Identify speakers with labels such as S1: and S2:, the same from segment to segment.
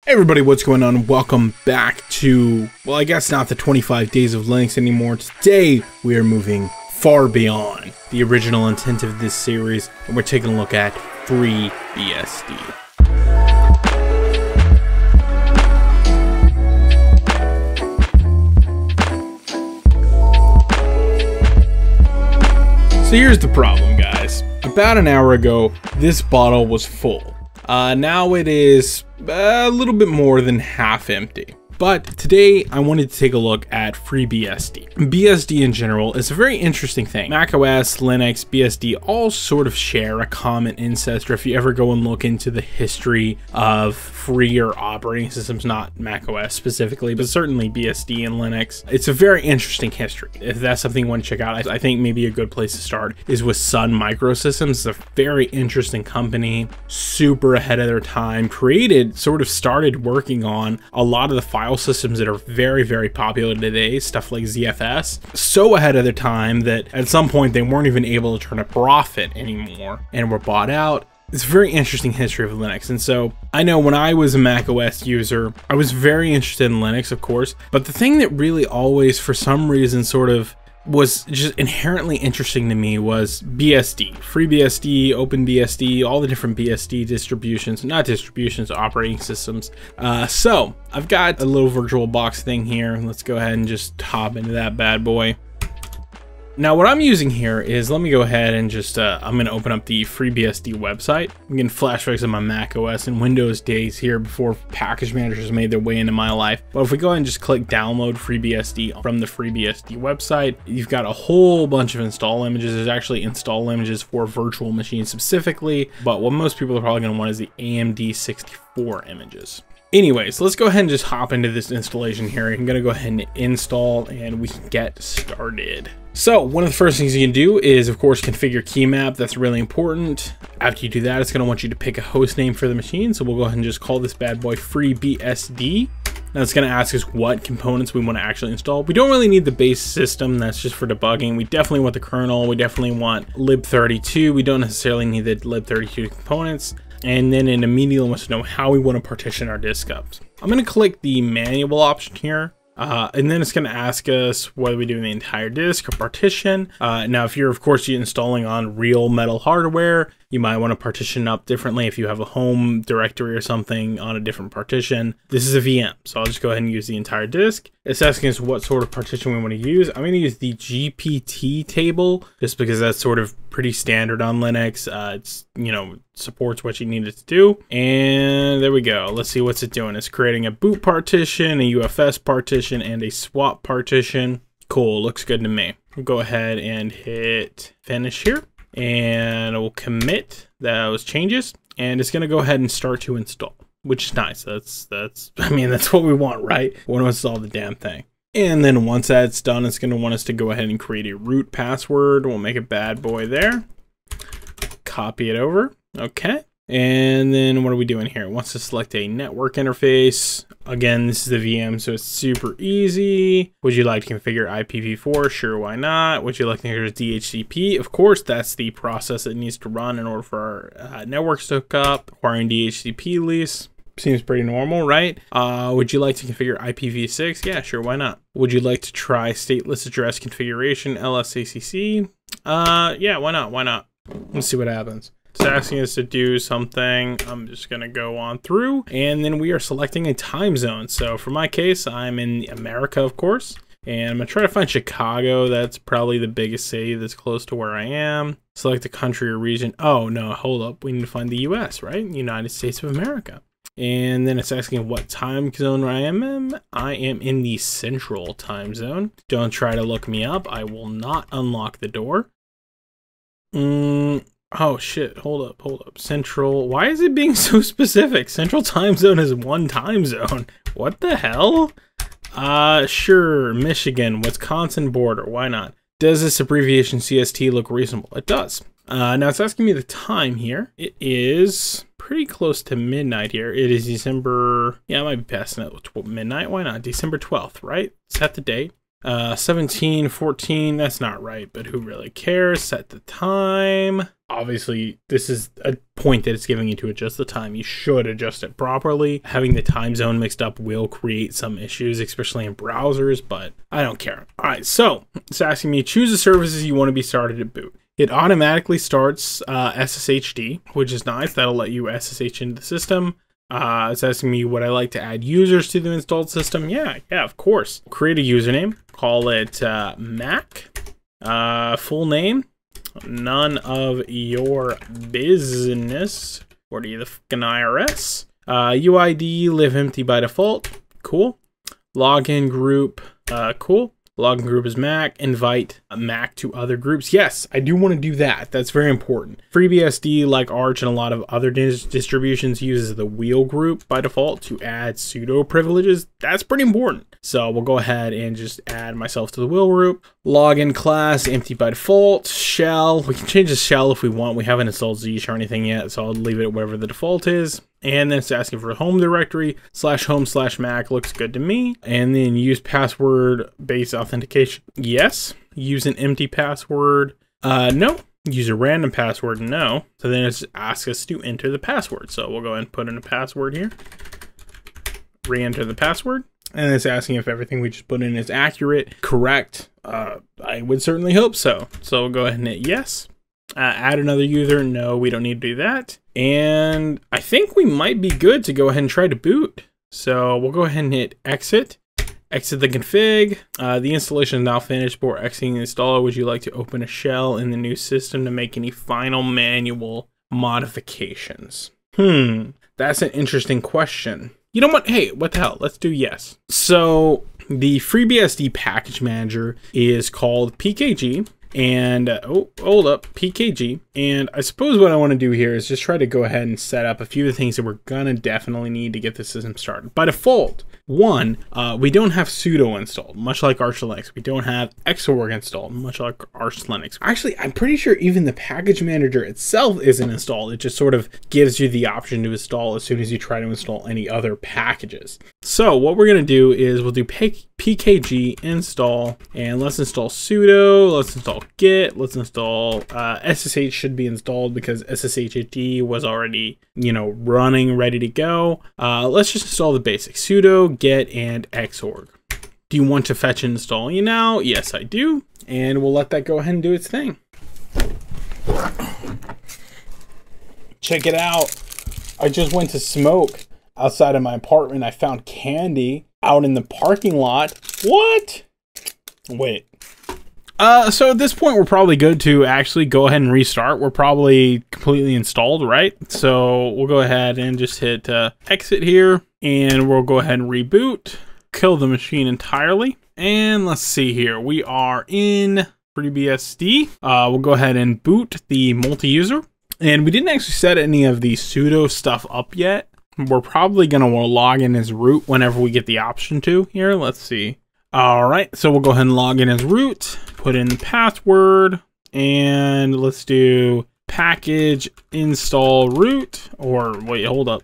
S1: Hey everybody, what's going on? Welcome back to, well, I guess not the 25 days of Linux anymore. Today, we are moving far beyond the original intent of this series, and we're taking a look at Freebsd. So here's the problem, guys. About an hour ago, this bottle was full. Now it is a little bit more than half empty. But today I wanted to take a look at Freebsd. BSD in general is a very interesting thing. macOS, Linux, BSD all sort of share a common ancestor if you ever go and look into the history of freer operating systems, not macOS specifically, but certainly BSD and Linux. It's a very interesting history. If that's something you want to check out, I think maybe a good place to start is with Sun Microsystems. It's a very interesting company, super ahead of their time, started working on a lot of the file systems that are very, very popular today, stuff like ZFS, so ahead of their time that at some point they weren't even able to turn a profit anymore and were bought out. It's a very interesting history of Linux. And so I know when I was a macOS user, I was very interested in Linux, of course, but the thing that really always, for some reason, sort of was just inherently interesting to me was BSD, FreeBSD, OpenBSD, all the different BSD distributions, operating systems. So I've got a little VirtualBox thing here. Let's go ahead and just hop into that bad boy. Now what I'm using here is, let me go ahead and just, I'm going to open up the FreeBSD website. I'm getting flashbacks of my Mac OS and Windows days here before package managers made their way into my life. But if we go ahead and just click download FreeBSD from the FreeBSD website, you've got a whole bunch of install images. There's actually install images for virtual machines specifically, but what most people are probably going to want is the AMD 64 images. Anyways, let's go ahead and just hop into this installation here. I'm going to go ahead and install and we can get started. So one of the first things you can do is, of course, configure key map. That's really important. After you do that, it's going to want you to pick a host name for the machine. So we'll go ahead and just call this bad boy FreeBSD. Now it's going to ask us what components we want to actually install. We don't really need the base system. That's just for debugging. We definitely want the kernel. We definitely want lib32. We don't necessarily need the lib32 components. And then it immediately wants to know how we want to partition our disk up. I'm going to click the manual option here. And then it's going to ask us whether we do the entire disk or partition. Now, if you're, of course, installing on real metal hardware, you might want to partition up differently if you have a home directory or something on a different partition. This is a VM, so I'll just go ahead and use the entire disk. It's asking us what sort of partition we want to use. I'm going to use the GPT table just because that's sort of pretty standard on Linux. It's, supports what you need it to do. And there we go. Let's see what's it doing. It's creating a boot partition, a UFS partition, and a swap partition. Cool, looks good to me. We'll go ahead and hit finish here. And we'll commit those changes, and it's going to go ahead and start to install, which is nice. That's what we want, right? We want to install the damn thing. And then once that's done, it's going to want us to go ahead and create a root password. We'll make a bad boy there. Copy it over. Okay. And then what are we doing here? It wants to select a network interface. Again, this is the VM, so it's super easy. Would you like to configure IPv4? Sure, why not? Would you like to configure DHCP? Of course, that's the process that needs to run in order for our networks to hook up. Requiring DHCP lease. Seems pretty normal, right? Would you like to configure IPv6? Yeah, sure, why not? Would you like to try stateless address configuration, LSACC? Yeah, why not? Why not? Let's see what happens. It's asking us to do something. I'm just going to go on through, and then we are selecting a time zone. So for my case, I'm in America, of course, and I'm going to try to find Chicago. That's probably the biggest city that's close to where I am. Select a country or region. Oh, no, hold up. We need to find the US, right? United States of America. And then it's asking what time zone I am in. I am in the central time zone. Don't try to look me up. I will not unlock the door. Oh shit, hold up. Central, why is it being so specific? Central time zone is one time zone. What the hell? Sure, Michigan, Wisconsin border, why not? Does this abbreviation CST look reasonable? It does. Now it's asking me the time here. It is pretty close to midnight here. It is December, yeah, I might be passing it midnight, why not? December 12th, right? Set the date. 17, 14, that's not right, but who really cares? Set the time. obviously this is a point that it's giving you to adjust the time. You should adjust it properly. Having the time zone mixed up will create some issues, especially in browsers, but I don't care. All right, so it's asking me choose the services you want to be started at boot. It automatically starts SSHD, which is nice. That'll let you SSH into the system. It's asking me would I like to add users to the installed system. Yeah, of course. Create a username. Call it Mac. Full name. None of your business. What are you, the fucking IRS? UID, live empty by default. Cool. Login group. Cool. Login group is Mac. Invite a Mac to other groups. Yes, I do want to do that. That's very important. FreeBSD, like Arch and a lot of other distributions, uses the wheel group by default to add sudo privileges. That's pretty important. So we'll go ahead and just add myself to the wheel group. Login class, empty by default. Shell, we can change the shell if we want. We haven't installed Zeesh or anything yet, so I'll leave it wherever the default is. And then it's asking for a home directory, /home/Mac, looks good to me. And then use password-based authentication. Yes. Use an empty password. No. Use a random password. No. So then it's asks us to enter the password. So we'll go ahead and put in a password here. Re-enter the password. And it's asking if everything we just put in is accurate, correct. I would certainly hope so. So we'll go ahead and hit yes. Add another user. No, we don't need to do that. And I think we might be good to go ahead and try to boot. So we'll go ahead and hit exit. Exit the config. The installation is now finished. Before exiting the installer, would you like to open a shell in the new system to make any final manual modifications? That's an interesting question. You know what? Hey, what the hell? Let's do yes. So the FreeBSD package manager is called PKG. And hold up, PKG. And I suppose what I want to do here is just try to go ahead and set up a few of the things that we're gonna definitely need to get the system started. By default, one, we don't have sudo installed, much like Arch Linux. We don't have Xorg installed, much like Arch Linux. Actually, I'm pretty sure even the package manager itself isn't installed. It just sort of gives you the option to install as soon as you try to install any other packages. So what we're gonna do is we'll do pkg install, and let's install sudo, let's install git, let's install SSH should be installed because SSHD was already, running, ready to go. Let's just install the basics, sudo, git, and xorg. Do you want to fetch and install you now? Yes, I do. And we'll let that go ahead and do its thing. Check it out. I just went to smoke outside of my apartment. I found candy out in the parking lot. What? Wait. So at this point, we're probably good to actually go ahead and restart. We're probably completely installed, right? So we'll go ahead and just hit exit here, and we'll go ahead and reboot, kill the machine entirely. And let's see here. We are in FreeBSD. We'll go ahead and boot the multi-user. And we didn't actually set any of the sudo stuff up yet. We're probably going to log in as root whenever we get the option to here. Let's see. All right, so we'll go ahead and log in as root, put in the password, and let's do package install root, or wait, hold up,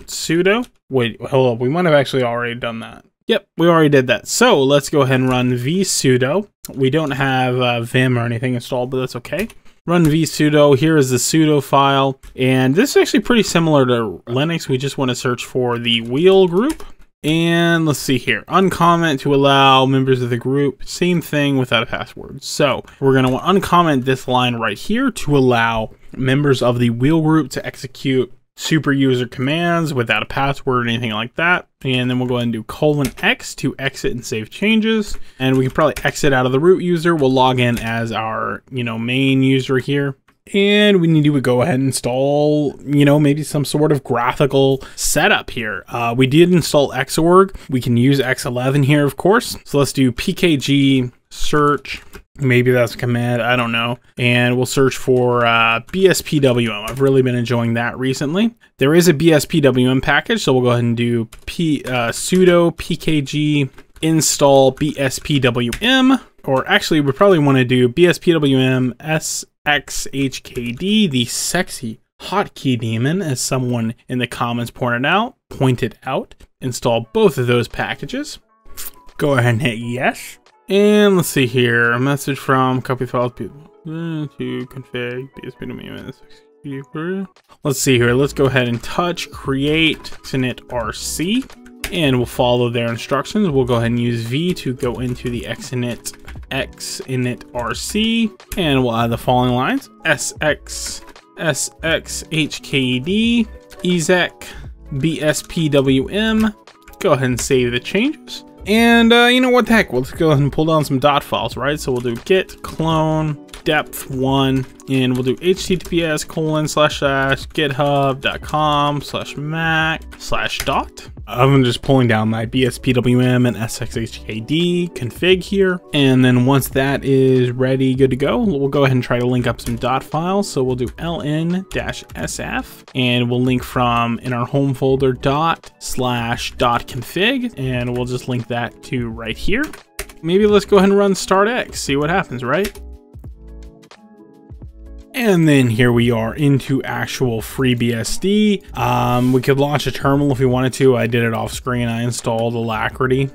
S1: sudo. Wait, hold up, we might have actually already done that. Yep, we already did that. So let's go ahead and run vsudo. We don't have vim or anything installed, but that's okay. Run vsudo. Here is the sudo file, and this is actually pretty similar to Linux. We just want to search for the wheel group. And let's see here, uncomment to allow members of the group, same thing without a password. So we're going to uncomment this line right here to allow members of the wheel group to execute super user commands without a password or anything like that. And then we'll go ahead and do :X to exit and save changes. And we can probably exit out of the root user. We'll log in as our, main user here. And we need to go ahead and install, maybe some sort of graphical setup here. We did install Xorg. We can use X11 here, of course. So let's do pkg search. Maybe that's a command, I don't know. And we'll search for BSPWM. I've really been enjoying that recently. There is a BSPWM package, so we'll go ahead and do sudo pkg install BSPWM. Or actually, we probably want to do BSPWM SXHKD, the sexy hotkey daemon, as someone in the comments pointed out. Install both of those packages. Go ahead and hit yes. And let's see here, a message from copy file. to config BSD. Let's see here. Let's go ahead and touch create xinit RC, and we'll follow their instructions. We'll go ahead and use V to go into the xinit RC, and we'll add the following lines: SX HKD exec BSPWM. Go ahead and save the changes. And you know what the heck, let's go ahead and pull down some dot files, right? So we'll do git clone depth1, and we'll do https://github.com/mac/dot. I'm just pulling down my BSPWM and SXHKD config here. And then once that is ready, good to go, we'll go ahead and try to link up some dot files. So we'll do ln-sf, and we'll link from in our home folder ./.config, and we'll just link that to right here. Maybe let's go ahead and run startx, see what happens, right? And then here we are into actual FreeBSD. We could launch a terminal if we wanted to. I did it off screen. I installed Alacrity.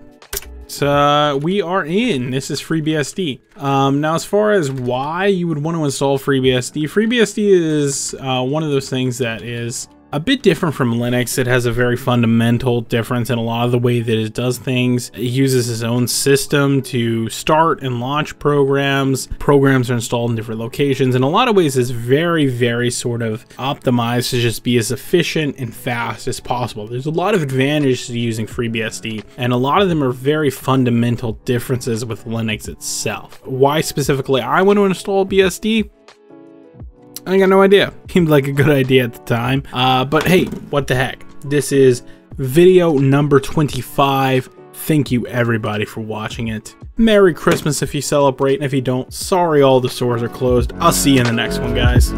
S1: So we are in. This is FreeBSD. Now, as far as why you would want to install FreeBSD, FreeBSD is one of those things that is a bit different from Linux. It has a very fundamental difference in a lot of the way that it does things. It uses its own system to start and launch programs. Programs are installed in different locations. In a lot of ways, it's very, very sort of optimized to just be as efficient and fast as possible. There's a lot of advantages to using FreeBSD, and a lot of them are very fundamental differences with Linux itself. Why specifically I want to install BSD? I got no idea. Seemed like a good idea at the time. But hey, what the heck? This is video number 25. Thank you everybody for watching it. Merry Christmas if you celebrate, and if you don't, sorry all the stores are closed. I'll see you in the next one, guys.